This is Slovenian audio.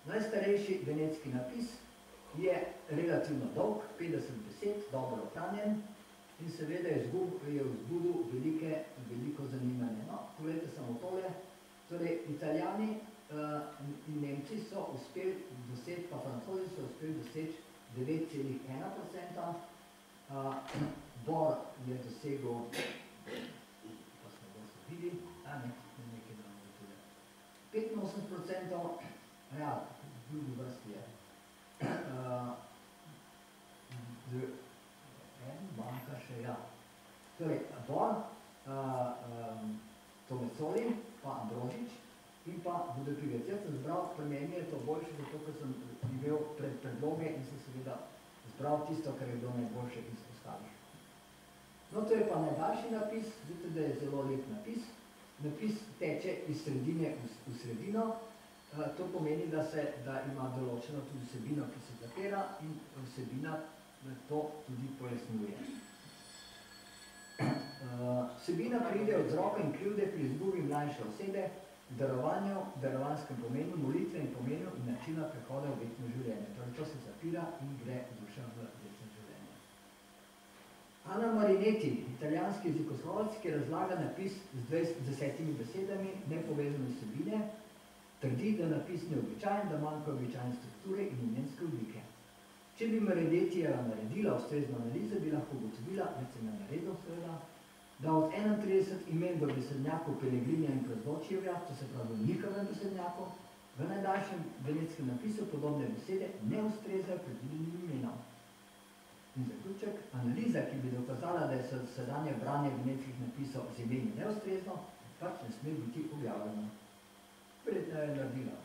Najstarejši venetski napis je relativno dolg, 50 besed, dobro ohranjen in seveda je vzbudil veliko zanimanje. No, poglejte samo tole. Torej, Italijani in Nemci so uspeli doseči, pa Francozi so uspeli doseči 9,1%, Bor je dosegel, pa smo dosti vidi, nekaj drugega tudi, 85%, ja, v drugi vrsti je, banka še, ja. Torej, Bor, Tomecoli, pa Ambrožič in pa Budopivec. Jaz sem zbral, pri meni je to boljše, zato ker sem imel predloge in sem seveda zbral tisto, kar je bilo najboljše iz ostalih. No, to je pa najdaljši napis, vidite, da je zelo lep napis. Napis teče iz sredine v sredino, to pomeni, da ima določeno tudi vsebino, ki se zapira in vsebina to tudi pojasnjuje. Vsebina pride od vzroka in krivde pri izgubi mlajše osebe, darovanju, darovanskem pomenu, molitve in pomenu in načina prehoda v večno življenje. Torej, to se zapira in gre duša v večno življenje. Anna Marinetti, italijanski jezikoslovec, ki razlaga napis z 10 besedami, nepovezane vsebine, trdi, da napis ni običajen, da manjka običajne strukture in imenske oblike. Če bi Marinettijeva naredila ustrezno analizo, bi lahko ugotovila, med se naredil seveda, da od 31 imen v besednjaku Pelegrinja in Prozdočjevja, to se pravi v njihovem besednjaku, v najdaljšem venetskem napisu podobne besede ne ustrezajo predvidenim imenom. In zaključek, analiza, ki bi dokazala, da je sedanje branje venetskih napisov z imeni neustrezno, pač ne sme biti objavljeno. Verjetno je naredila.